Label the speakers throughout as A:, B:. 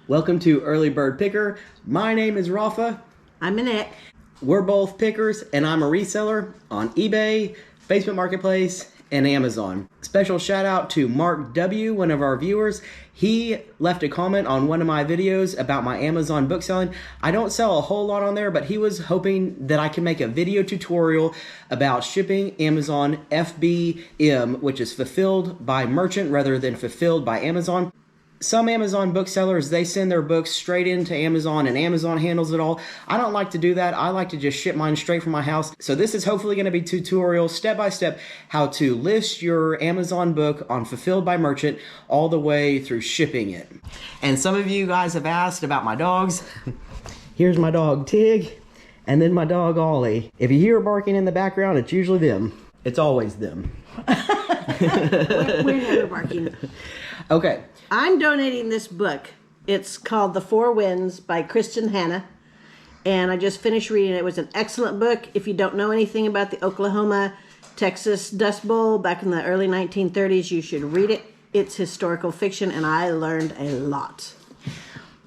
A: Welcome to Early Bird Picker. My name is Rafa.
B: I'm Annette.
A: We're both pickers, and I'm a reseller on eBay, Facebook Marketplace, and Amazon. Special shout out to Mark W., one of our viewers. He left a comment on one of my videos about my Amazon book selling. I don't sell a whole lot on there, but he was hoping that I can make a video tutorial about shipping Amazon FBM, which is fulfilled by merchant rather than fulfilled by Amazon. Some Amazon booksellers, they send their books straight into Amazon and Amazon handles it all. I don't like to do that. I like to just ship mine straight from my house. So this is hopefully going to be tutorial, step-by-step, how to list your Amazon book on Fulfilled by Merchant all the way through shipping it. And some of you guys have asked about my dogs. Here's my dog Tig, and then my dog Ollie. If you hear barking in the background, it's usually them. It's always them.
B: We're never barking.
A: Okay.
B: I'm donating this book. It's called The Four Winds by Kristen Hanna. And I just finished reading it. It was an excellent book. If you don't know anything about the Oklahoma-Texas Dust Bowl back in the early 1930s, you should read it. It's historical fiction, and I learned a lot.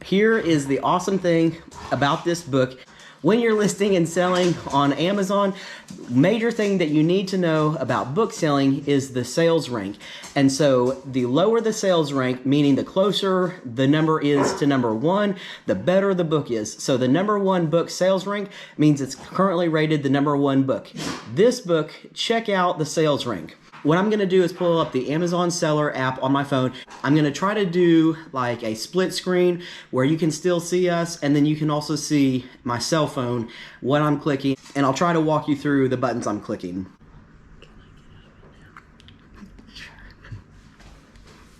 A: Here is the awesome thing about this book. When you're listing and selling on Amazon, major thing that you need to know about book selling is the sales rank. And so the lower the sales rank, meaning the closer the number is to number one, the better the book is. So the number one book sales rank means it's currently rated the number one book. This book, check out the sales rank. What I'm going to do is pull up the Amazon Seller app on my phone. I'm going to try to do like a split screen where you can still see us, and then you can also see my cell phone, what I'm clicking, and I'll try to walk you through the buttons I'm clicking.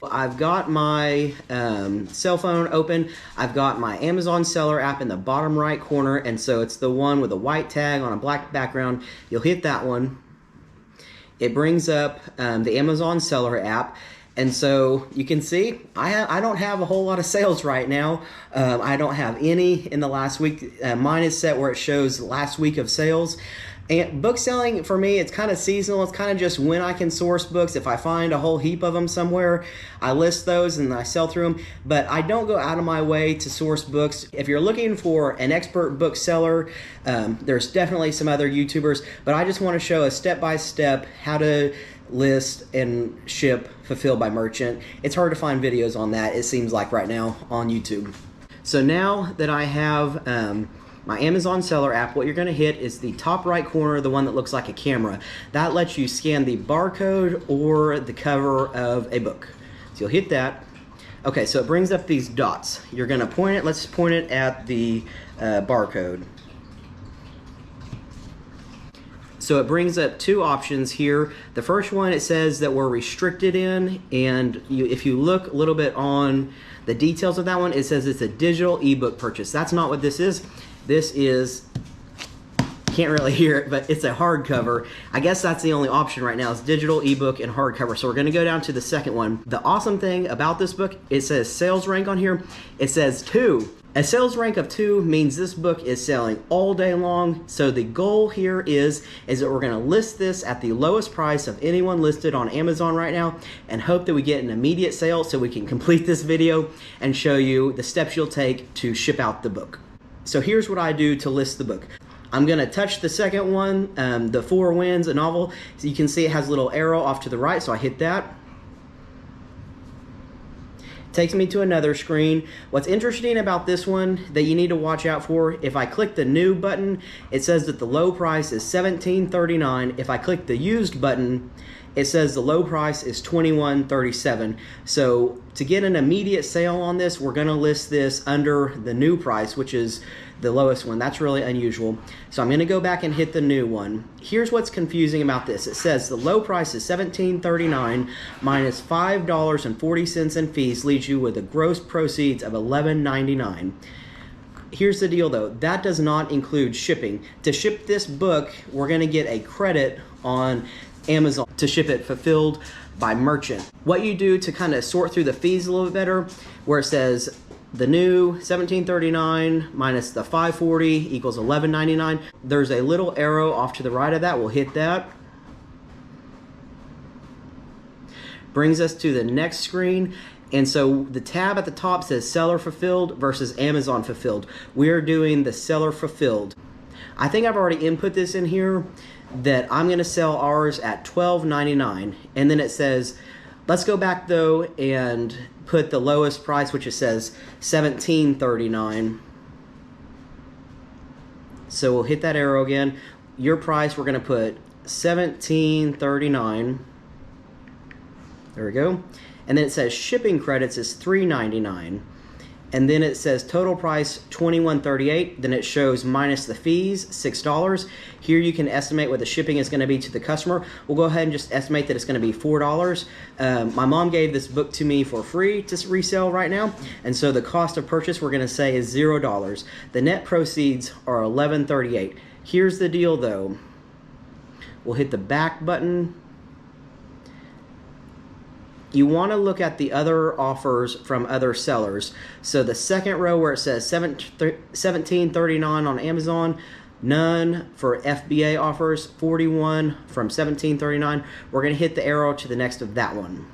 A: I've got my cell phone open. I've got my Amazon Seller app in the bottom right corner, and so it's the one with a white tag on a black background. You'll hit that one. It brings up the Amazon Seller app, and so you can see I don't have a whole lot of sales right now. I don't have any in the last week. Mine is set where it shows last week of sales. And book selling, for me, it's kind of seasonal. It's kind of just when I can source books. If I find a whole heap of them somewhere, I list those and I sell through them. But I don't go out of my way to source books. If you're looking for an expert bookseller, there's definitely some other YouTubers. But I just want to show a step-by-step how to list and ship Fulfilled by Merchant. It's hard to find videos on that, it seems like right now, on YouTube. So now that I have my Amazon Seller app, what you're going to hit is the top right corner, the one that looks like a camera. That lets you scan the barcode or the cover of a book. So you'll hit that. Okay, so it brings up these dots. You're going to point it, let's point it at the barcode. So it brings up two options here. The first one, it says that we're restricted in, and if you look a little bit on the details of that one, it says it's a digital ebook purchase. That's not what this is. This is, can't really hear it, but it's a hardcover. I guess that's the only option right now is digital, ebook, and hardcover. So we're going to go down to the second one. The awesome thing about this book, it says sales rank on here. It says 2. A sales rank of 2 means this book is selling all day long. So the goal here is that we're going to list this at the lowest price of anyone listed on Amazon right now and hope that we get an immediate sale so we can complete this video and show you the steps you'll take to ship out the book. So here's what I do to list the book. I'm going to touch the second one, The Four Winds, a novel. So you can see it has a little arrow off to the right, so I hit that. Takes me to another screen. What's interesting about this one that you need to watch out for, if I click the new button, it says that the low price is $17.39. If I click the used button, it says the low price is $21.37. So to get an immediate sale on this, we're going to list this under the new price, which is the lowest one. That's really unusual. So I'm going to go back and hit the new one. Here's what's confusing about this. It says the low price is $17.39 minus $5.40 in fees leaves you with a gross proceeds of $11.99. Here's the deal though, that does not include shipping. To ship this book, we're going to get a credit on Amazon to ship it fulfilled by merchant. What you do to kind of sort through the fees a little bit better, where it says the new $17.39 minus the $5.40 equals $11.99, there's a little arrow off to the right of that. We'll hit that. Brings us to the next screen. And so the tab at the top says seller fulfilled versus Amazon fulfilled. We are doing the seller fulfilled. I think I've already input this in here that I'm going to sell ours at $12.99. And then it says, let's go back though and put the lowest price, which it says $17.39. So we'll hit that arrow again. Your price, we're going to put $17.39. There we go. And then it says shipping credits is $3.99. And then it says total price $21.38. Then it shows minus the fees, $6. Here you can estimate what the shipping is going to be to the customer. We'll go ahead and just estimate that it's going to be $4. My mom gave this book to me for free to resell right now. And so the cost of purchase we're going to say is $0. The net proceeds are $11.38. Here's the deal though. We'll hit the back button. You want to look at the other offers from other sellers. So the second row where it says $17.39 on Amazon, none for FBA offers, 41 from $17.39. We're going to hit the arrow to the next of that one.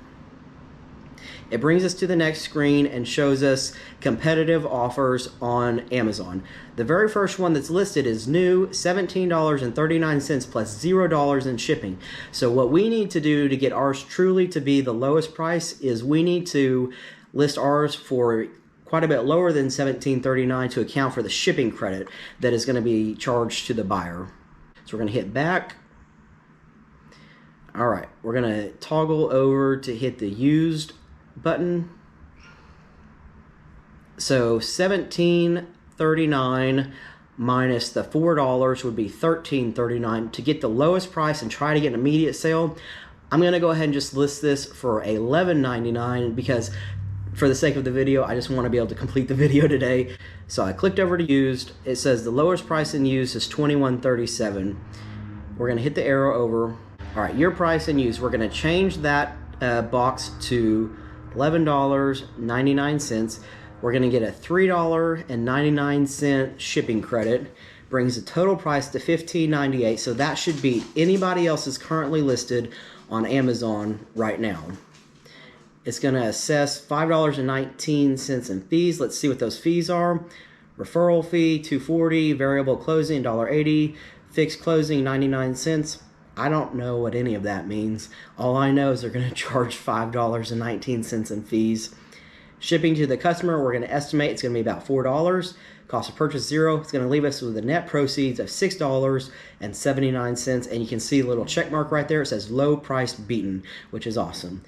A: It brings us to the next screen and shows us competitive offers on Amazon. The very first one that's listed is new, $17.39 plus $0 in shipping. So what we need to do to get ours truly to be the lowest price is we need to list ours for quite a bit lower than $17.39 to account for the shipping credit that is going to be charged to the buyer. So we're going to hit back. All right, we're going to toggle over to hit the used button. So $17.39 minus the $4 would be $13.39. To get the lowest price and try to get an immediate sale, I'm going to go ahead and just list this for $11.99 because for the sake of the video, I just want to be able to complete the video today. So I clicked over to used. It says the lowest price in used is $21.37. We're going to hit the arrow over. All right, your price in used. We're going to change that box to $11.99. We're going to get a $3.99 shipping credit. Brings the total price to $15.98. So that should beat anybody else's currently listed on Amazon right now. It's going to assess $5.19 in fees. Let's see what those fees are. Referral fee, $2.40. Variable closing, $1.80. Fixed closing, 99 cents. I don't know what any of that means. All I know is they're going to charge $5.19 in fees. Shipping to the customer, we're going to estimate it's going to be about $4. Cost of purchase, $0. It's going to leave us with a net proceeds of $6.79. And you can see a little check mark right there. It says low price beaten, which is awesome.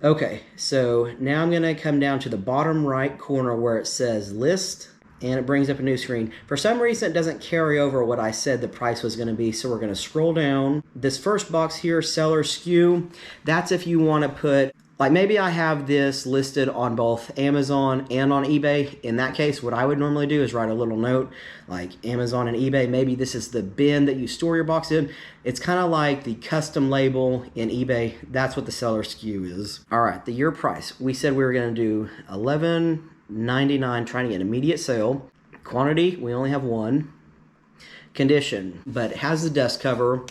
A: Okay, so now I'm going to come down to the bottom right corner where it says list. And it brings up a new screen. For some reason, it doesn't carry over what I said the price was going to be, so we're going to scroll down. This first box here, seller SKU, that's if you want to put, like maybe I have this listed on both Amazon and on eBay. In that case, what I would normally do is write a little note, like Amazon and eBay, maybe this is the bin that you store your box in. It's kind of like the custom label in eBay. That's what the seller SKU is. All right, the year price. We said we were going to do $11.99, trying to get an immediate sale. Quantity, we only have one. Condition, but it has the dust cover.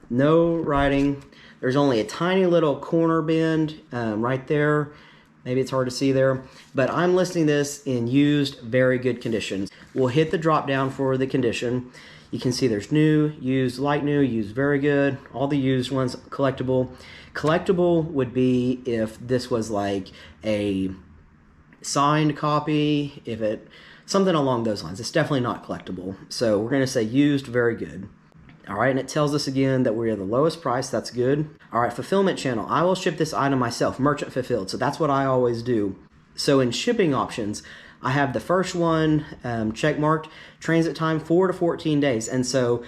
A: No writing. There's only a tiny little corner bend right there. Maybe it's hard to see there, but I'm listing this in used, very good condition. We'll hit the drop down for the condition. You can see there's new, used, light new, used, very good. All the used ones, collectible. Collectible would be if this was like a signed copy, if it, something along those lines. It's definitely not collectible. So we're gonna say used, very good. All right, and it tells us again that we are the lowest price. That's good. All right, fulfillment channel. I will ship this item myself, merchant fulfilled. So that's what I always do. So in shipping options, I have the first one check marked, transit time 4 to 14 days. And so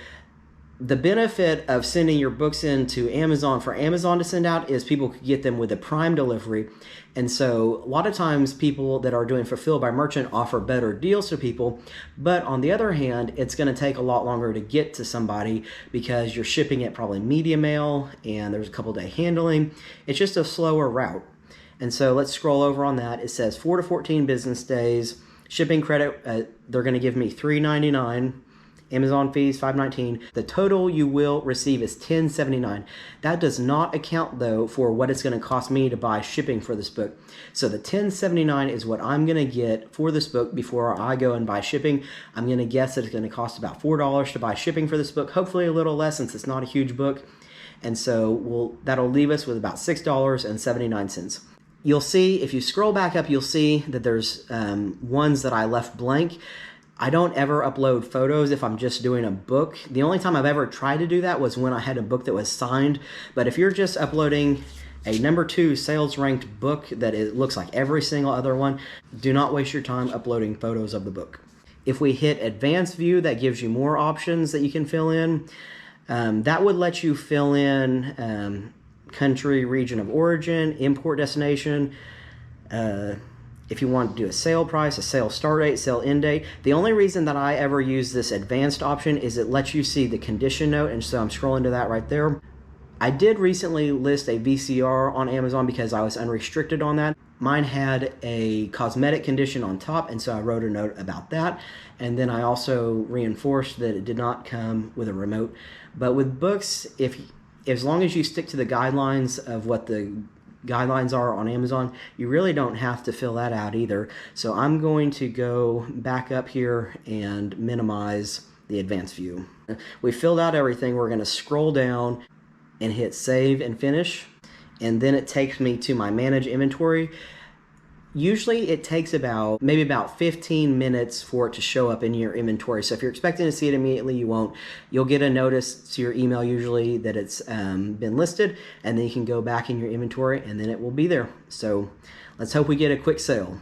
A: the benefit of sending your books into Amazon for Amazon to send out is people could get them with a prime delivery. And so a lot of times people that are doing fulfilled by merchant offer better deals to people. But on the other hand, it's going to take a lot longer to get to somebody because you're shipping it probably media mail and there's a couple day handling. It's just a slower route. And so let's scroll over on that. It says 4 to 14 business days. Shipping credit, they're going to give me $3.99. Amazon fees $5.19. The total you will receive is $10.79. That does not account though for what it's going to cost me to buy shipping for this book. So the $10.79 is what I'm going to get for this book before I go and buy shipping. I'm going to guess that it's going to cost about $4 to buy shipping for this book, hopefully a little less since it's not a huge book. And so that'll leave us with about $6.79. You'll see, if you scroll back up, you'll see that there's ones that I left blank. I don't ever upload photos if I'm just doing a book. The only time I've ever tried to do that was when I had a book that was signed. But if you're just uploading a #2 sales ranked book that it looks like every single other one, do not waste your time uploading photos of the book. If we hit advanced view, that gives you more options that you can fill in. That would let you fill in country, region of origin, import destination, if you want to do a sale price, a sale start date, sale end date. The only reason that I ever use this advanced option is it lets you see the condition note, and so I'm scrolling to that right there. I did recently list a VCR on Amazon because I was unrestricted on that. Mine had a cosmetic condition on top, and so I wrote a note about that. And then I also reinforced that it did not come with a remote. But with books, as long as you stick to the guidelines of what the guidelines are on Amazon, you really don't have to fill that out either. So I'm going to go back up here and minimize the advanced view. We filled out everything. We're going to scroll down and hit save and finish, and then it takes me to my manage inventory. Usually it takes maybe about 15 minutes for it to show up in your inventory. So if you're expecting to see it immediately, you won't. You'll get a notice to your email usually that it's been listed, and then you can go back in your inventory and then it will be there. So let's hope we get a quick sale.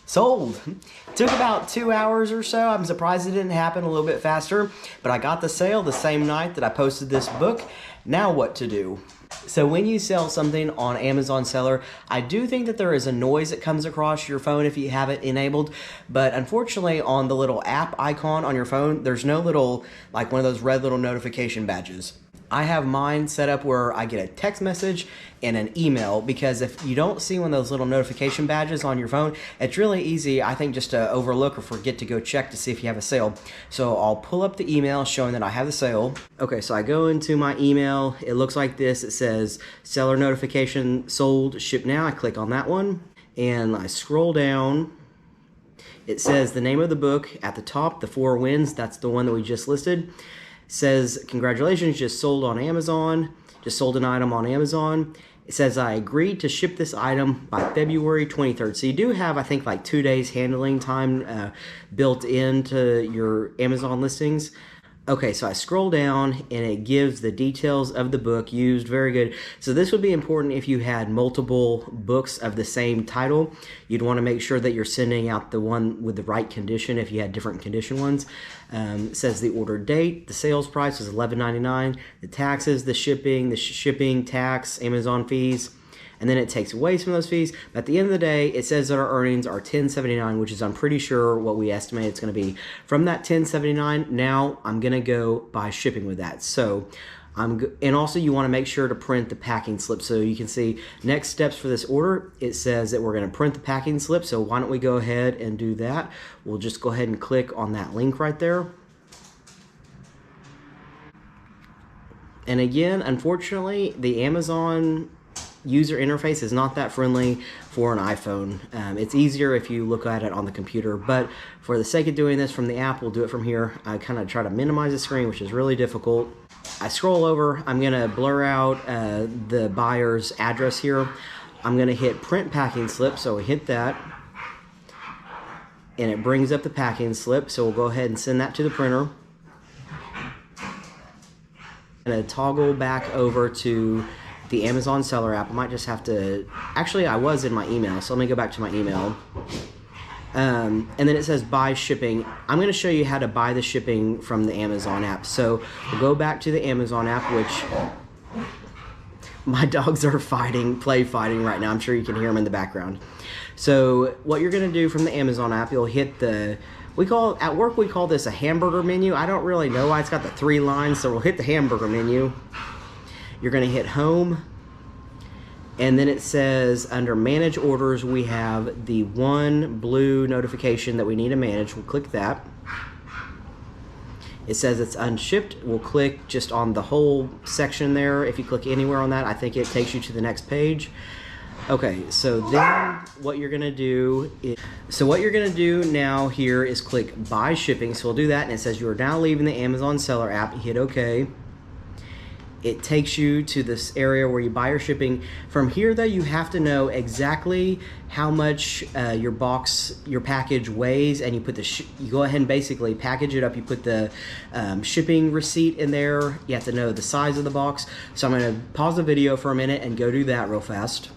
A: Sold. Took about 2 hours or so. I'm surprised it didn't happen a little bit faster, but I got the sale the same night that I posted this book. Now what to do? So when you sell something on Amazon Seller, I do think that there is a noise that comes across your phone if you have it enabled, but unfortunately on the little app icon on your phone, there's no little, like one of those red little notification badges. I have mine set up where I get a text message and an email, because if you don't see one of those little notification badges on your phone, it's really easy, I think, just to overlook or forget to go check to see if you have a sale. So I'll pull up the email showing that I have the sale. Okay, so I go into my email. It looks like this. It says seller notification sold, ship now. I click on that one and I scroll down. It says the name of the book at the top, The 4 Wins. That's the one that we just listed. Says, congratulations, just sold on Amazon, just sold an item on Amazon. It says, I agreed to ship this item by February 23rd. So you do have, I think, like 2 days handling time built into your Amazon listings. Okay, so I scroll down and it gives the details of the book used. Very good. So this would be important if you had multiple books of the same title. You'd want to make sure that you're sending out the one with the right condition if you had different condition ones. It says the order date, the sales price was $11.99, the taxes, the shipping tax, Amazon fees, and then it takes away some of those fees. But at the end of the day, it says that our earnings are $10.79, which is, I'm pretty sure, what we estimate it's going to be. From that $10.79, now I'm going to go buy shipping with that. So and also you want to make sure to print the packing slip. So you can see next steps for this order. It says that we're going to print the packing slip. So why don't we go ahead and do that? We'll just go ahead and click on that link right there. And again, unfortunately, the Amazon user interface is not that friendly for an iPhone. It's easier if you look at it on the computer, but for the sake of doing this from the app, we'll do it from here. I kind of try to minimize the screen, which is really difficult. I scroll over. I'm going to blur out the buyer's address here. I'm going to hit print packing slip, so we hit that, and it brings up the packing slip, so we'll go ahead and send that to the printer. I'm going to toggle back over to the Amazon Seller app. I might just have to, actually I was in my email, so let me go back to my email. And then it says buy shipping. I'm going to show you how to buy the shipping from the Amazon app. So we'll go back to the Amazon app, which my dogs are play fighting right now. I'm sure you can hear them in the background. So what you're going to do from the Amazon app, you'll hit at work we call this a hamburger menu. I don't really know why it's got the 3 lines, so we'll hit the hamburger menu. You're going to hit home, And then it says under manage orders, we have the one blue notification that we need to manage. We'll click that. It says it's unshipped. We'll click just on the whole section there. If you click anywhere on that, I think it takes you to the next page. Okay, so then what you're gonna do now here is click buy shipping. So we'll do that, and it says you are now leaving the Amazon seller app. You hit OK. It takes you to this area where you buy your shipping. From here though, you have to know exactly how much your package weighs, and you put you go ahead and basically package it up. You put the shipping receipt in there. You have to know the size of the box. So I'm gonna pause the video for a minute and go do that real fast.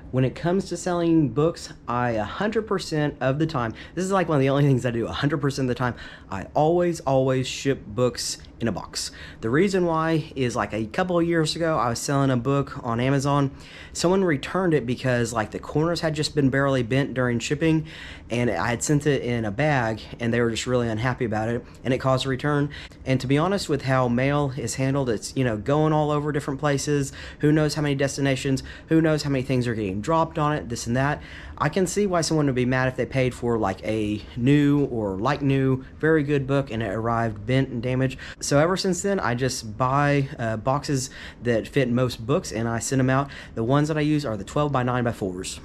A: When it comes to selling books, I 100% of the time, this is like one of the only things I do 100% of the time, I always ship books in a box. The reason why is like a couple of years ago, I was selling a book on Amazon. Someone returned it because like the corners had just been barely bent during shipping, and I had sent it in a bag, and they were just really unhappy about it, and it caused a return. And to be honest, with how mail is handled, it's, you know, going all over different places. Who knows how many destinations, who knows how many things are getting dropped on it, this and that. I can see why someone would be mad if they paid for like a new or like new, very good book and it arrived bent and damaged. So ever since then, I just buy boxes that fit most books and I send them out. The ones that I use are the 12 by 9 by 4s.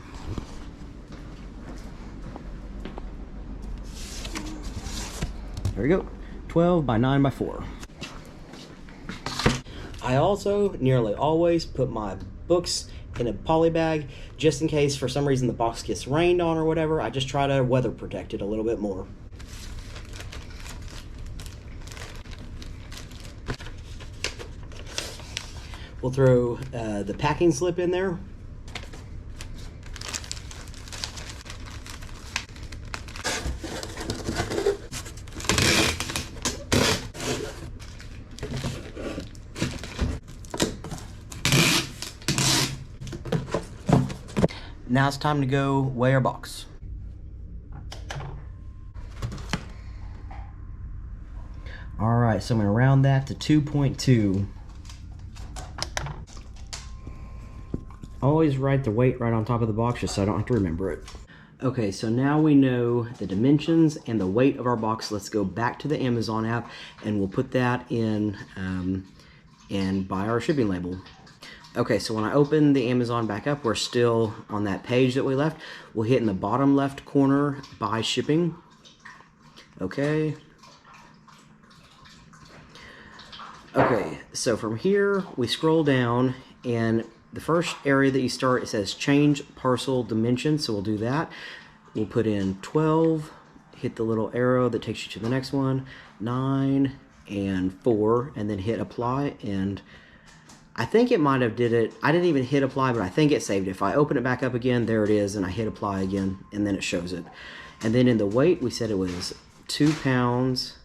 A: There we go, 12 by 9 by 4. I also nearly always put my books in a poly bag, just in case for some reason the box gets rained on or whatever. I just try to weather protect it a little bit more. We'll throw the packing slip in there. Now it's time to go weigh our box. All right, so I'm gonna round that to 2.2. Always write the weight right on top of the box just so I don't have to remember it. Okay, so now we know the dimensions and the weight of our box. Let's go back to the Amazon app and we'll put that in and buy our shipping label. Okay, so when I open the Amazon back up, we're still on that page that we left. We'll hit in the bottom left corner, buy shipping. Okay. Okay, so from here, we scroll down, and the first area that you start, it says change parcel dimension, so we'll do that. We'll put in 12, hit the little arrow that takes you to the next one, 9 and 4, and then hit apply, and I think it might have did it. I didn't even hit apply, but I think it saved it. If I open it back up again, there it is, and I hit apply again, and then it shows it. And then in the weight, we said it was 2 pounds,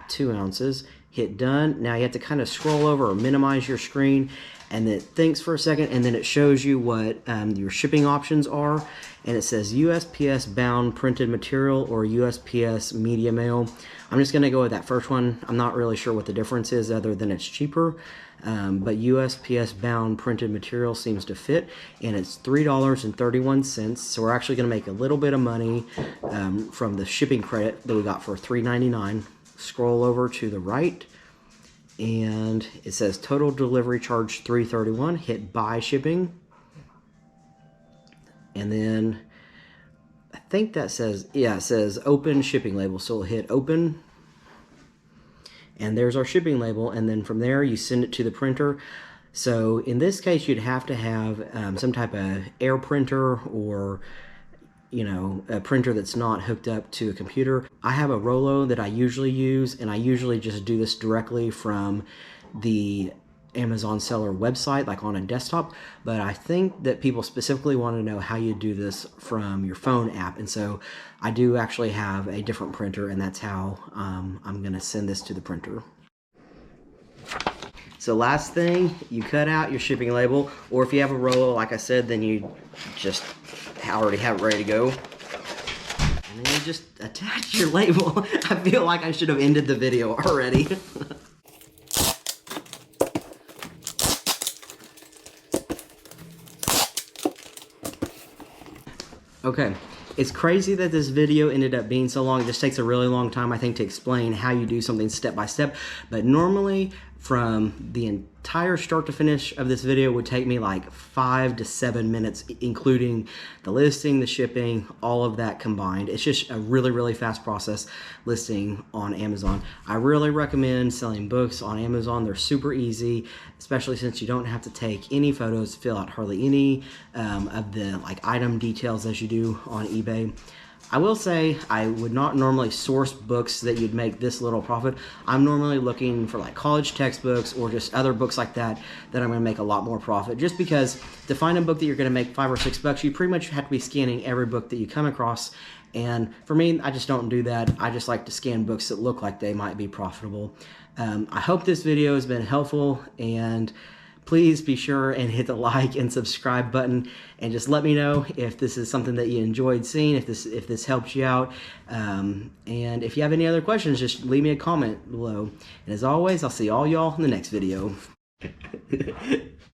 A: 2 ounces. Hit done. Now you have to kind of scroll over or minimize your screen, and it thinks for a second, and then it shows you what your shipping options are. And it says USPS bound printed material or USPS media mail. I'm just going to go with that first one. I'm not really sure what the difference is other than it's cheaper. But USPS bound printed material seems to fit, and it's $3.31. So we're actually going to make a little bit of money from the shipping credit that we got for $3.99. Scroll over to the right, and it says total delivery charge $3.31. Hit buy shipping, and then I think that says, yeah, it says open shipping label. So we'll hit open. And there's our shipping label, and then from there you send it to the printer. So in this case, you'd have to have some type of air printer, or you know, a printer that's not hooked up to a computer. I have a Rollo that I usually use, and I usually just do this directly from the Amazon seller website, like on a desktop. But I think that people specifically want to know how you do this from your phone app, and so I do actually have a different printer, and that's how I'm gonna send this to the printer. So last thing, you cut out your shipping label, or if you have a Rollo, like I said, then you just already have it ready to go. And then you just attach your label. I feel like I should have ended the video already. Okay, it's crazy that this video ended up being so long. It just takes a really long time, I think, to explain how you do something step by step. But normally, from the entire start to finish of this video would take me like 5 to 7 minutes, including the listing, the shipping, all of that combined. It's just a really, really fast process listing on Amazon. I really recommend selling books on Amazon. They're super easy, especially since you don't have to take any photos, fill out hardly any of the like item details as you do on eBay. I will say I would not normally source books that you'd make this little profit. I'm normally looking for like college textbooks or just other books like that I'm going to make a lot more profit. Just because to find a book that you're going to make $5 or $6, you pretty much have to be scanning every book that you come across. And for me, I just don't do that. I just like to scan books that look like they might be profitable. I hope this video has been helpful, and please be sure and hit the like and subscribe button, and just let me know if this is something that you enjoyed seeing, if this helps you out. And if you have any other questions, just leave me a comment below. And as always, I'll see all y'all in the next video.